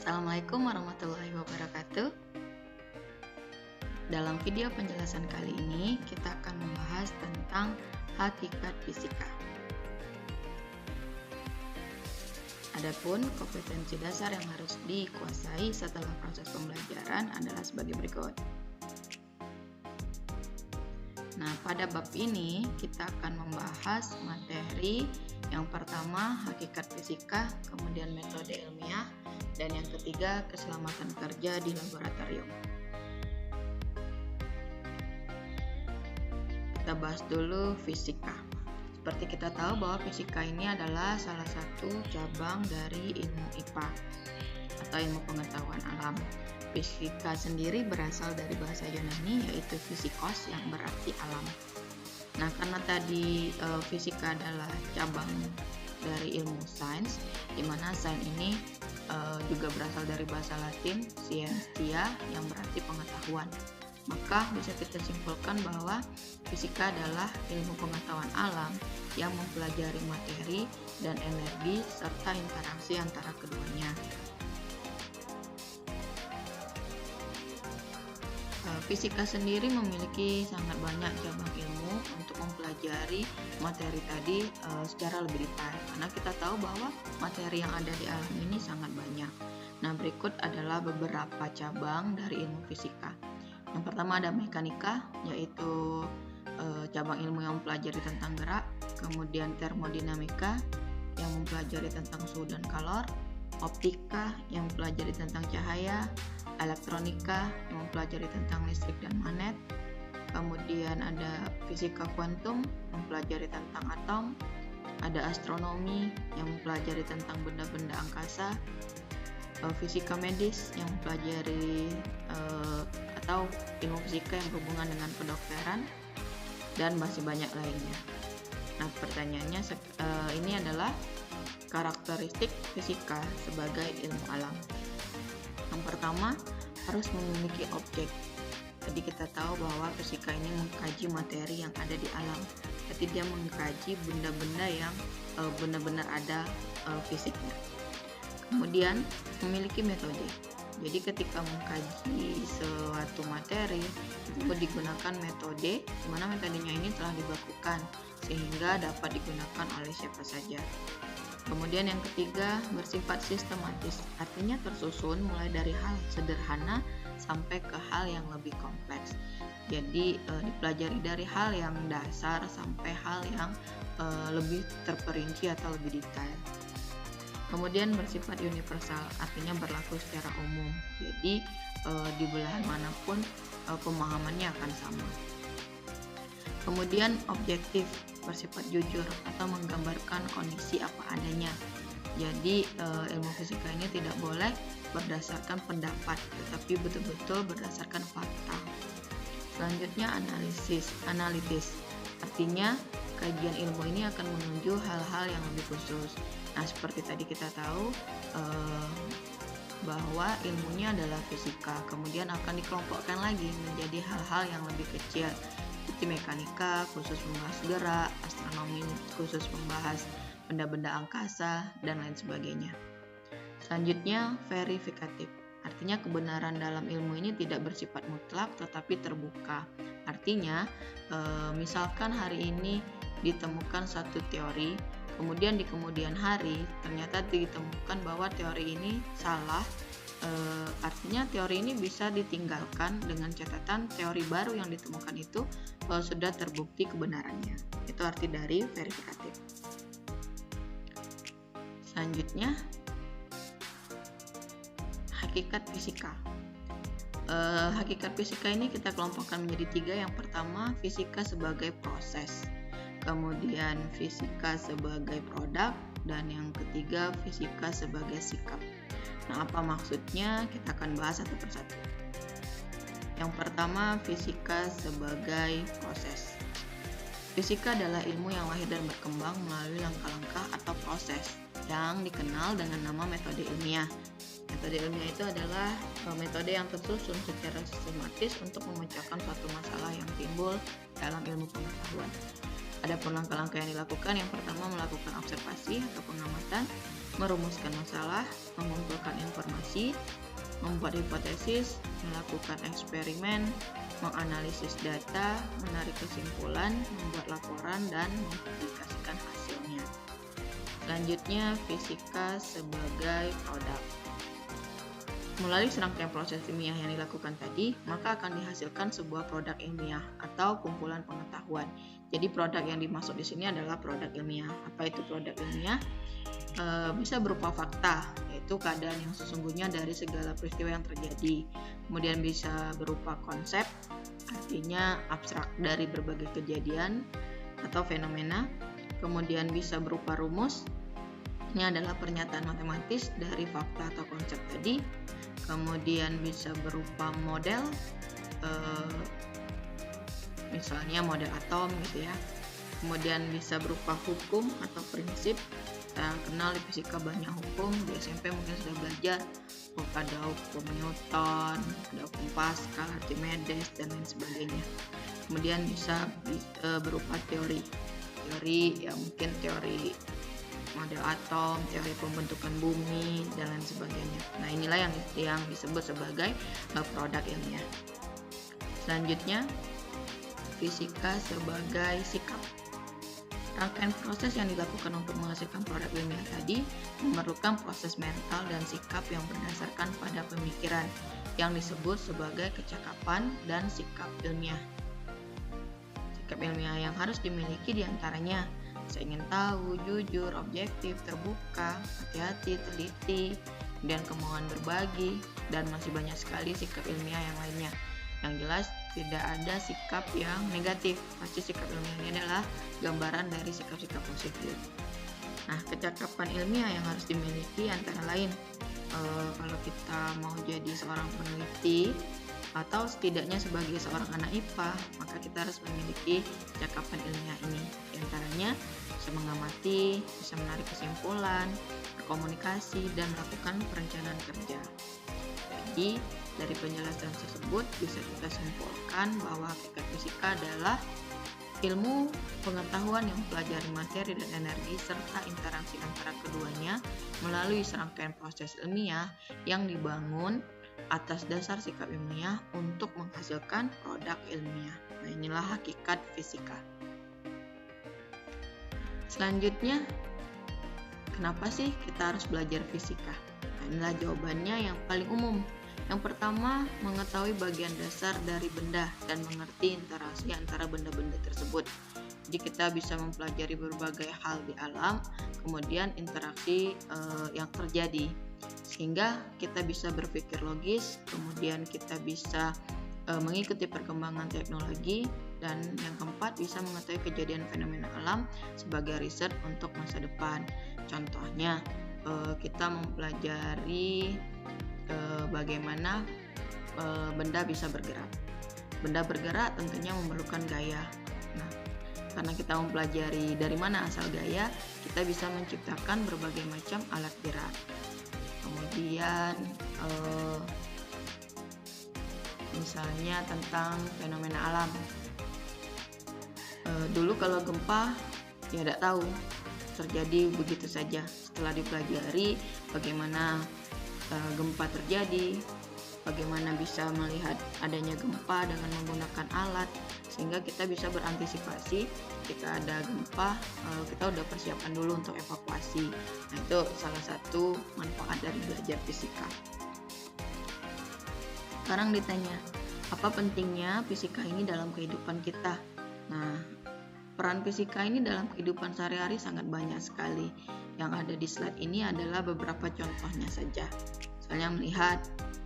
Assalamualaikum warahmatullahi wabarakatuh. Dalam video penjelasan kali ini, kita akan membahas tentang hakikat fisika. Adapun kompetensi dasar yang harus dikuasai setelah proses pembelajaran adalah sebagai berikut. Nah, pada bab ini kita akan membahas materi yang pertama hakikat fisika, kemudian metode ilmiah, dan yang ketiga keselamatan kerja di laboratorium. Kita bahas dulu fisika. Seperti kita tahu bahwa fisika ini adalah salah satu cabang dari ilmu IPA atau ilmu pengetahuan alam. Fisika sendiri berasal dari bahasa Yunani yaitu fisikos yang berarti alam. Nah, karena tadi fisika adalah cabang dari ilmu sains, di mana sains ini juga berasal dari bahasa Latin scientia yang berarti pengetahuan. Maka bisa kita simpulkan bahwa fisika adalah ilmu pengetahuan alam yang mempelajari materi dan energi serta interaksi antara keduanya. Fisika sendiri memiliki sangat banyak cabang ilmu untuk mempelajari materi tadi secara lebih detail, karena kita tahu bahwa materi yang ada di alam ini sangat banyak. Nah, berikut adalah beberapa cabang dari ilmu fisika. Yang pertama ada mekanika, yaitu cabang ilmu yang mempelajari tentang gerak. Kemudian termodinamika yang mempelajari tentang suhu dan kalor. Optika yang mempelajari tentang cahaya. Elektronika yang mempelajari tentang listrik dan magnet. Kemudian ada fisika kuantum yang mempelajari tentang atom. Ada astronomi yang mempelajari tentang benda-benda angkasa. Fisika medis yang mempelajari atau ilmu fisika yang berhubungan dengan kedokteran, dan masih banyak lainnya. Nah, pertanyaannya ini adalah karakteristik fisika sebagai ilmu alam. Yang pertama, harus memiliki objek. Jadi kita tahu bahwa fisika ini mengkaji materi yang ada di alam. Jadi dia mengkaji benda-benda yang benar-benar ada fisiknya. Kemudian memiliki metode. Jadi ketika mengkaji suatu materi itu digunakan metode, di mana metodenya ini telah dibakukan sehingga dapat digunakan oleh siapa saja. Kemudian yang ketiga, bersifat sistematis, artinya tersusun mulai dari hal sederhana sampai ke hal yang lebih kompleks. Jadi dipelajari dari hal yang dasar sampai hal yang lebih terperinci atau lebih detail. Kemudian bersifat universal, artinya berlaku secara umum. Jadi di belahan manapun pemahamannya akan sama. Kemudian objektif, bersifat jujur atau menggambarkan kondisi apa adanya. Jadi ilmu fisika ini tidak boleh berdasarkan pendapat, tetapi betul-betul berdasarkan fakta. Selanjutnya analitis. Artinya kajian ilmu ini akan menuju hal-hal yang lebih khusus. Nah, seperti tadi kita tahu bahwa ilmunya adalah fisika, kemudian akan dikelompokkan lagi menjadi hal-hal yang lebih kecil. Seperti mekanika khusus membahas gerak, astronomi khusus membahas benda-benda angkasa, dan lain sebagainya. Selanjutnya verifikatif, artinya kebenaran dalam ilmu ini tidak bersifat mutlak tetapi terbuka. Artinya misalkan hari ini ditemukan satu teori, kemudian di kemudian hari ternyata ditemukan bahwa teori ini salah. Artinya teori ini bisa ditinggalkan dengan catatan teori baru yang ditemukan itu sudah terbukti kebenarannya. Itu arti dari verifikatif. Selanjutnya, hakikat fisika. Hakikat fisika ini kita kelompokkan menjadi 3. Yang pertama, fisika sebagai proses. Kemudian fisika sebagai produk, dan yang ketiga fisika sebagai sikap. Nah, apa maksudnya? Kita akan bahas satu persatu. Yang pertama, fisika sebagai proses. Fisika adalah ilmu yang lahir dan berkembang melalui langkah-langkah atau proses yang dikenal dengan nama metode ilmiah. Metode ilmiah itu adalah metode yang tersusun secara sistematis untuk memecahkan suatu masalah yang timbul dalam ilmu pengetahuan. Adapun langkah-langkah yang dilakukan, yang pertama melakukan observasi atau pengamatan, merumuskan masalah, mengumpulkan informasi, membuat hipotesis, melakukan eksperimen, menganalisis data, menarik kesimpulan, membuat laporan, dan mempublikasikan hasilnya. Selanjutnya, fisika sebagai produk. Melalui serangkaian proses ilmiah yang dilakukan tadi, maka akan dihasilkan sebuah produk ilmiah atau kumpulan pengetahuan. Jadi produk yang dimaksud di sini adalah produk ilmiah. Apa itu produk ilmiah? Bisa berupa fakta, yaitu keadaan yang sesungguhnya dari segala peristiwa yang terjadi. Kemudian bisa berupa konsep, artinya abstrak dari berbagai kejadian atau fenomena. Kemudian bisa berupa rumus, ini adalah pernyataan matematis dari fakta atau konsep tadi. Kemudian bisa berupa model, misalnya model atom gitu ya. Kemudian bisa berupa hukum atau prinsip. Kita kenal di fisika banyak hukum, di SMP mungkin sudah belajar ada hukum Newton, ada hukum Pascal, Archimedes, dan lain sebagainya. Kemudian bisa berupa teori ya, mungkin teori model atom, teori pembentukan bumi, dan lain sebagainya. Nah, inilah yang disebut sebagai produk ilmiah. Selanjutnya, fisika sebagai sikap. Rangkaian proses yang dilakukan untuk menghasilkan produk ilmiah tadi memerlukan proses mental dan sikap yang berdasarkan pada pemikiran yang disebut sebagai kecakapan dan sikap ilmiah. Sikap ilmiah yang harus dimiliki diantaranya saya ingin tahu, jujur, objektif, terbuka, hati-hati, teliti, dan kemauan berbagi, dan masih banyak sekali sikap ilmiah yang lainnya. Yang jelas tidak ada sikap yang negatif. Pasti sikap ilmiah ini adalah gambaran dari sikap-sikap positif. Nah, kecakapan ilmiah yang harus dimiliki antara lain kalau kita mau jadi seorang peneliti atau setidaknya sebagai seorang anak IPA, maka kita harus memiliki kecakapan ilmiah ini. Di antaranya bisa mengamati, bisa menarik kesimpulan, berkomunikasi, dan melakukan perencanaan kerja. Jadi, dari penjelasan tersebut bisa kita simpulkan bahwa hakikat fisika adalah ilmu pengetahuan yang mempelajari materi dan energi serta interaksi antara keduanya melalui serangkaian proses ilmiah yang dibangun atas dasar sikap ilmiah untuk menghasilkan produk ilmiah. Nah, inilah hakikat fisika. Selanjutnya, kenapa sih kita harus belajar fisika? Nah, inilah jawabannya yang paling umum. Yang pertama, mengetahui bagian dasar dari benda dan mengerti interaksi antara benda-benda tersebut. Jadi kita bisa mempelajari berbagai hal di alam, kemudian interaksi yang terjadi, sehingga kita bisa berpikir logis, kemudian kita bisa mengikuti perkembangan teknologi, dan yang keempat bisa mengetahui kejadian fenomena alam sebagai riset untuk masa depan. Contohnya, kita mempelajari bagaimana benda bisa bergerak. Benda bergerak tentunya memerlukan gaya. Nah, karena kita mempelajari dari mana asal gaya, kita bisa menciptakan berbagai macam alat gerak. Kemudian misalnya tentang fenomena alam. Dulu kalau gempa ya tidak tahu, terjadi begitu saja. Setelah dipelajari bagaimana gempa terjadi, bagaimana bisa melihat adanya gempa dengan menggunakan alat, sehingga kita bisa berantisipasi ketika ada gempa, kita udah persiapan dulu untuk evakuasi. Nah, itu salah satu manfaat dari belajar fisika. Sekarang ditanya, apa pentingnya fisika ini dalam kehidupan kita? Nah, peran fisika ini dalam kehidupan sehari-hari sangat banyak sekali. Yang ada di slide ini adalah beberapa contohnya saja. Misalnya melihat,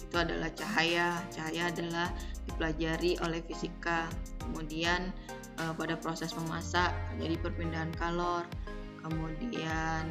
itu adalah cahaya. Cahaya adalah dipelajari oleh fisika. Kemudian pada proses memasak terjadi perpindahan kalor. Kemudian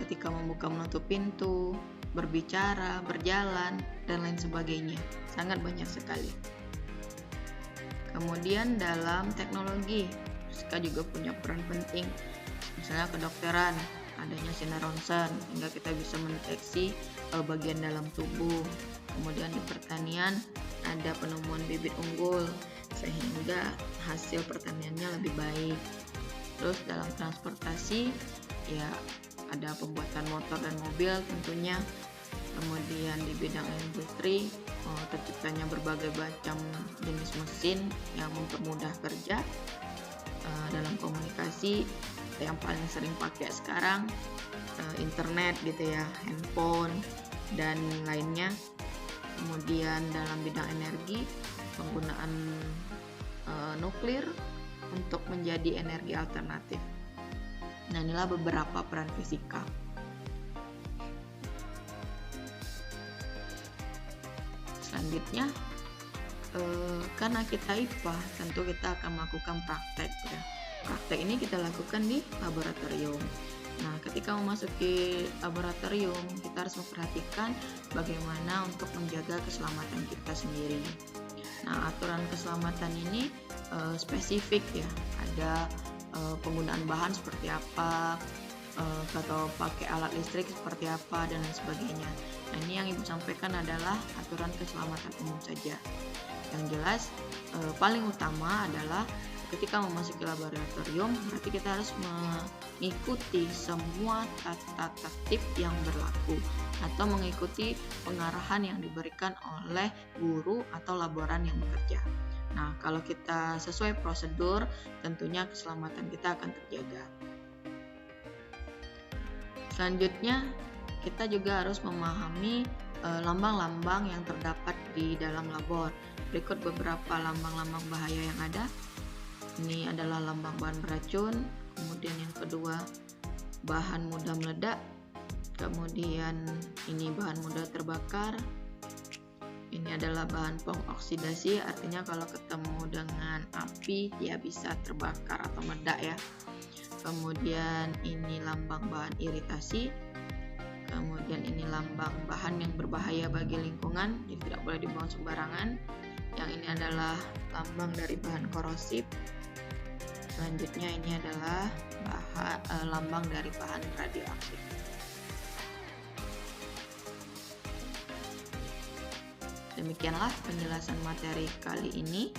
ketika membuka menutup pintu, berbicara, berjalan, dan lain sebagainya. Sangat banyak sekali. Kemudian dalam teknologi, fisika juga punya peran penting. Misalnya kedokteran, adanya sinar ronsen hingga kita bisa mendeteksi bagian dalam tubuh. Kemudian di pertanian ada penemuan bibit unggul sehingga hasil pertaniannya lebih baik. Terus dalam transportasi ya ada pembuatan motor dan mobil tentunya. Kemudian di bidang industri terciptanya berbagai macam jenis mesin yang mempermudah kerja. Dalam komunikasi yang paling sering pakai sekarang internet gitu ya, handphone dan lainnya. Kemudian dalam bidang energi, penggunaan nuklir untuk menjadi energi alternatif. Nah, inilah beberapa peran fisika. Selanjutnya, karena kita IPA, tentu kita akan melakukan praktek ya. Praktek ini kita lakukan di laboratorium. Nah, ketika memasuki laboratorium, kita harus memperhatikan bagaimana untuk menjaga keselamatan kita sendiri. Nah, aturan keselamatan ini spesifik ya. Ada penggunaan bahan seperti apa, atau pakai alat listrik seperti apa, dan lain sebagainya. Nah, ini yang Ibu sampaikan adalah aturan keselamatan umum saja. Yang jelas paling utama adalah ketika memasuki laboratorium, berarti kita harus mengikuti semua tata tertib yang berlaku atau mengikuti pengarahan yang diberikan oleh guru atau laboran yang bekerja. Nah, kalau kita sesuai prosedur, tentunya keselamatan kita akan terjaga. Selanjutnya, kita juga harus memahami lambang-lambang yang terdapat di dalam labor. Berikut beberapa lambang-lambang bahaya yang ada. Ini adalah lambang bahan beracun. Kemudian yang kedua, bahan mudah meledak. Kemudian ini bahan mudah terbakar. Ini adalah bahan pengoksidasi, artinya kalau ketemu dengan api dia bisa terbakar atau meledak ya. Kemudian ini lambang bahan iritasi. Kemudian ini lambang bahan yang berbahaya bagi lingkungan, jadi tidak boleh dibuang sembarangan. Yang ini adalah lambang dari bahan korosif. Selanjutnya ini adalah lambang dari bahan radioaktif. Demikianlah penjelasan materi kali ini.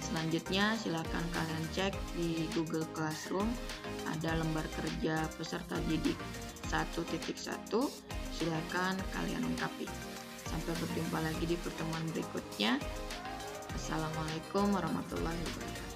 Selanjutnya silakan kalian cek di Google Classroom, ada lembar kerja peserta didik 1.1. Silakan kalian lengkapi. Sampai berjumpa lagi di pertemuan berikutnya. Assalamualaikum warahmatullahi wabarakatuh.